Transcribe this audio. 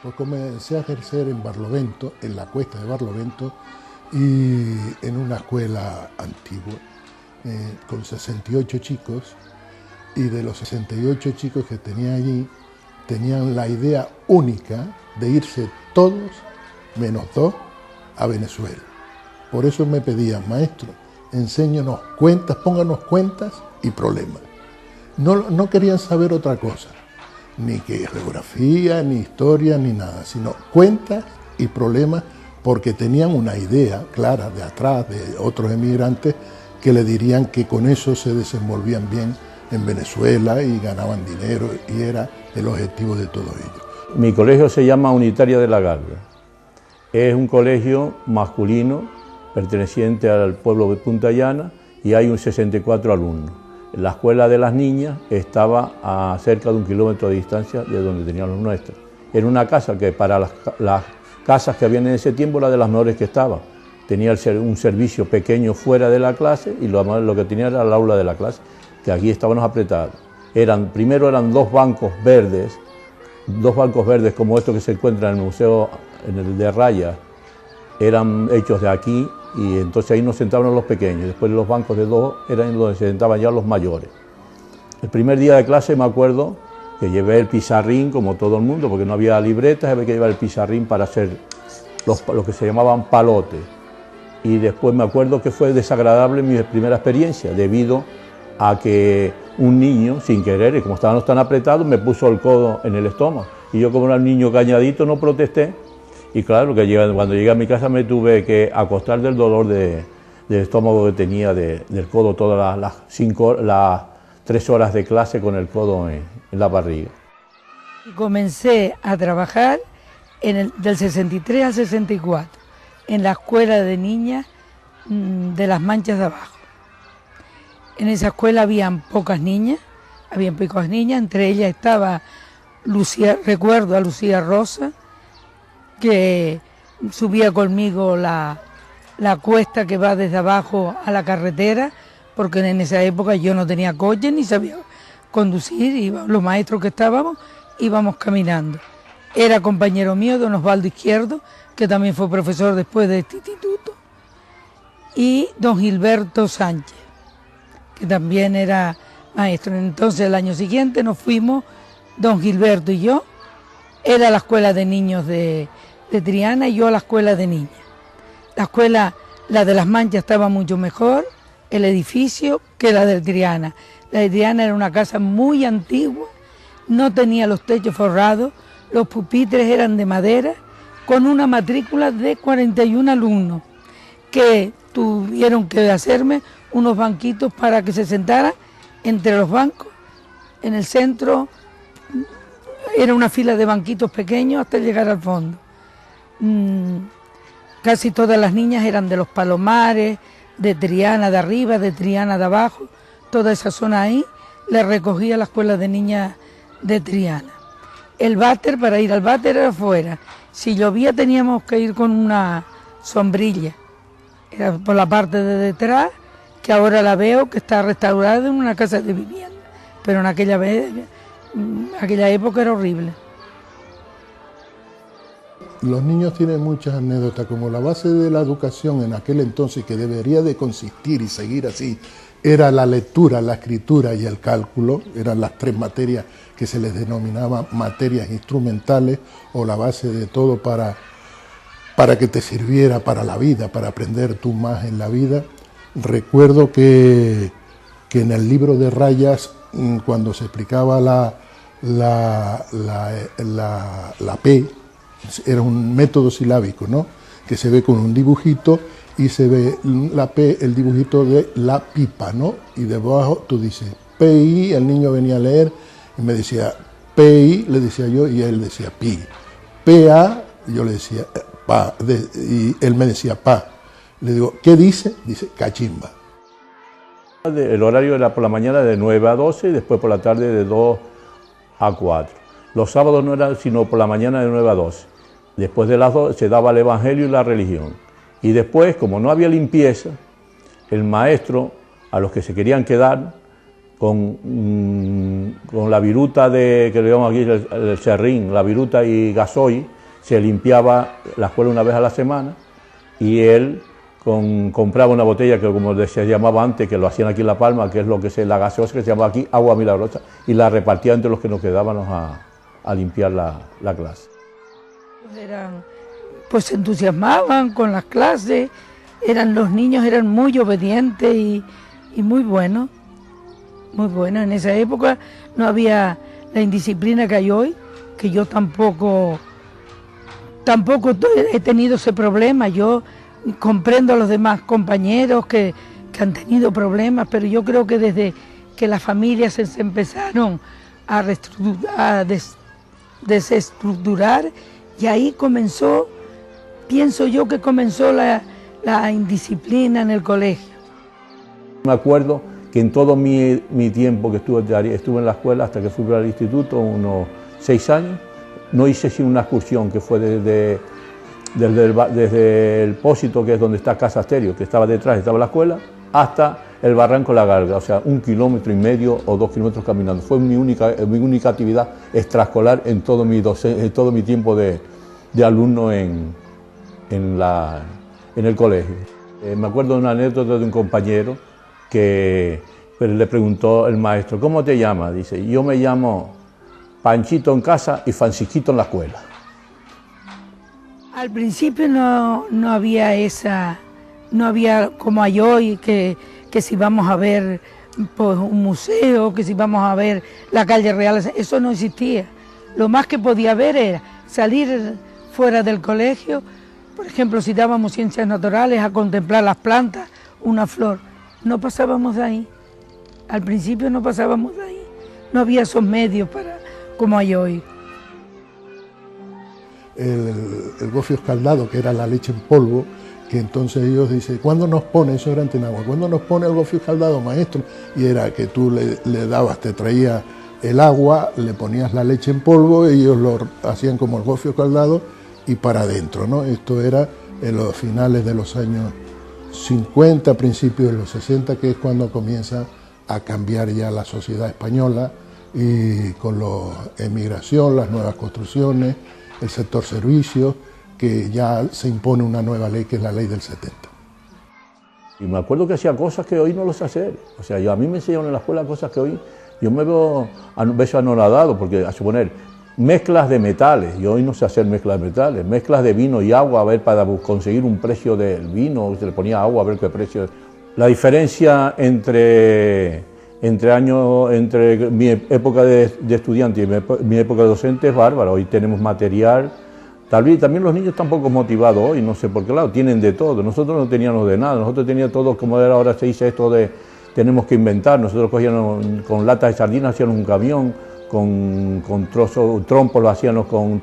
Pues comencé a ejercer en Barlovento, en la cuesta de Barlovento, y en una escuela antigua, con 68 chicos, y de los 68 chicos que tenía allí, tenían la idea única de irse todos, menos 2, a Venezuela. Por eso me pedían, maestro, enséñanos cuentas, pónganos cuentas y problemas. No querían saber otra cosa, ni que geografía, ni historia, ni nada, sino cuentas y problemas, porque tenían una idea clara de atrás, de otros emigrantes, que le dirían que con eso se desenvolvían bien en Venezuela y ganaban dinero, y era el objetivo de todo ello. Mi colegio se llama Unitaria de la Garda. Es un colegio masculino perteneciente al pueblo de Punta Llana y hay un 64 alumnos. La escuela de las niñas estaba a cerca de 1 kilómetro de distancia de donde tenían los nuestros. Era una casa que para las casas que habían en ese tiempo era de las mejores que estaba. Tenía un servicio pequeño fuera de la clase y lo que tenía era el aula de la clase, que aquí estábamos apretados. Primero eran 2 bancos verdes como estos que se encuentran en el museo de Rayas, eran hechos de aquí, y entonces ahí nos sentaban los pequeños. Después los bancos de 2 eran donde se sentaban ya los mayores. El primer día de clase me acuerdo que llevé el pizarrín como todo el mundo, porque no había libretas, había que llevar el pizarrín para hacer lo que se llamaban palotes. Y después me acuerdo que fue desagradable mi primera experiencia, debido a que un niño, sin querer, y como estábamos tan apretados, me puso el codo en el estómago. Y yo, como era un niño cañadito, no protesté. Y claro, cuando llegué a mi casa me tuve que acostar del dolor del estómago que tenía del codo todas las 3 horas de clase con el codo en la barriga. Comencé a trabajar del 63 al 64 en la escuela de niñas de Las Manchas de Abajo. En esa escuela habían pocas niñas, entre ellas estaba recuerdo a Lucía Rosa, que subía conmigo la cuesta que va desde abajo a la carretera, porque en esa época yo no tenía coche ni sabía conducir, y los maestros que estábamos íbamos caminando. Era compañero mío don Osvaldo Izquierdo, que también fue profesor después de este instituto, y don Gilberto Sánchez, que también era maestro. Entonces el año siguiente nos fuimos, don Gilberto y yo, era la escuela de niños de Triana y yo a la escuela de niñas. La escuela, la de Las Manchas, estaba mucho mejor, el edificio, que la de Triana. La de Triana era una casa muy antigua, no tenía los techos forrados, los pupitres eran de madera, con una matrícula de 41 alumnos, que tuvieron que hacerme unos banquitos para que se sentaran entre los bancos. En el centro era una fila de banquitos pequeños hasta llegar al fondo. Casi todas las niñas eran de los Palomares, de Triana de arriba, de Triana de abajo, toda esa zona ahí le recogía la escuela de niñas de Triana. El váter, para ir al váter era afuera. Si llovía teníamos que ir con una sombrilla. Era por la parte de detrás, que ahora la veo que está restaurada en una casa de vivienda, pero en aquella época era horrible. Los niños tienen muchas anécdotas, como la base de la educación en aquel entonces, que debería de consistir y seguir así, era la lectura, la escritura y el cálculo, eran las tres materias que se les denominaban materias instrumentales o la base de todo para que te sirviera para la vida, para aprender tú más en la vida. Recuerdo que en el libro de rayas, cuando se explicaba la P, era un método silábico, ¿no?, que se ve con un dibujito y se ve la P, el dibujito de la pipa, ¿no?, y debajo tú dices PI, el niño venía a leer y me decía PI, le decía yo, y él decía pi, PA, y yo le decía pa, y él me decía pa. Le digo, ¿qué dice? Dice cachimba. El horario era por la mañana de 9 a 12 y después por la tarde de 2 a 4. Los sábados no eran sino por la mañana de 9 a 12. Después de las 2 se daba el evangelio y la religión. Y después, como no había limpieza, el maestro, a los que se querían quedar, con la viruta que le llamamos aquí el serrín, la viruta y gasoil, se limpiaba la escuela una vez a la semana y él compraba una botella que, como se llamaba antes, que lo hacían aquí en La Palma, que es lo que es la gaseosa, que se llamaba aquí agua milagrosa, y la repartía entre los que nos quedábamos a limpiar la clase. Pues se entusiasmaban con las clases, los niños eran muy obedientes y muy buenos, muy buenos. En esa época no había la indisciplina que hay hoy, que yo tampoco he tenido ese problema. Yo comprendo a los demás compañeros que han tenido problemas, pero yo creo que desde que las familias se empezaron a desestructurar, y ahí comenzó, pienso yo que comenzó la indisciplina en el colegio. Me acuerdo que en todo mi tiempo que estuve en la escuela, hasta que fui al instituto, unos 6 años, no hice sino una excursión que fue desde el Pósito, que es donde está Casa Asterio, que estaba detrás, estaba la escuela, hasta el Barranco La Galga, o sea, 1,5 kilómetros o 2 kilómetros caminando. Fue mi única actividad extraescolar en todo mi tiempo de alumno en el colegio. Me acuerdo de una anécdota de un compañero que le preguntó el maestro, ¿cómo te llamas? Dice, yo me llamo Panchito en casa y Francisquito en la escuela. Al principio no había como hay hoy, que si vamos a ver pues, un museo, que si vamos a ver la calle Real, eso no existía. Lo más que podía haber era salir fuera del colegio, por ejemplo, si dábamos ciencias naturales, a contemplar las plantas, una flor. No pasábamos de ahí. Al principio no pasábamos de ahí. No había esos medios como hay hoy. El gofio escaldado, que era la leche en polvo, que entonces ellos dicen, ¿cuándo nos pone? Eso era en Tenagua, ¿cuándo nos pone el gofio escaldado, maestro? Y era que tú le dabas, te traía el agua, le ponías la leche en polvo, y ellos lo hacían como el gofio escaldado y para adentro, ¿no? Esto era en los finales de los años 50, principios de los 60, que es cuando comienza a cambiar ya la sociedad española, y con la emigración, las nuevas construcciones, el sector servicios, que ya se impone una nueva ley, que es la ley del 70. Y me acuerdo que hacía cosas que hoy no los sé hacer. O sea, a mí me enseñaron en la escuela cosas que hoy yo me veo anonadado, porque a suponer mezclas de metales, yo hoy no sé hacer mezclas de metales, mezclas de vino y agua, a ver, para conseguir un precio del vino, se le ponía agua a ver qué precio. La diferencia entre mi época de estudiante y mi época de docente es bárbara. Hoy tenemos material, también los niños están poco motivados hoy, no sé por qué lado, tienen de todo. Nosotros no teníamos de nada, nosotros teníamos todo, como ahora se dice esto de tenemos que inventar. Nosotros cogíamos con latas de sardinas, hacíamos un camión, con trompos lo hacíamos con trozos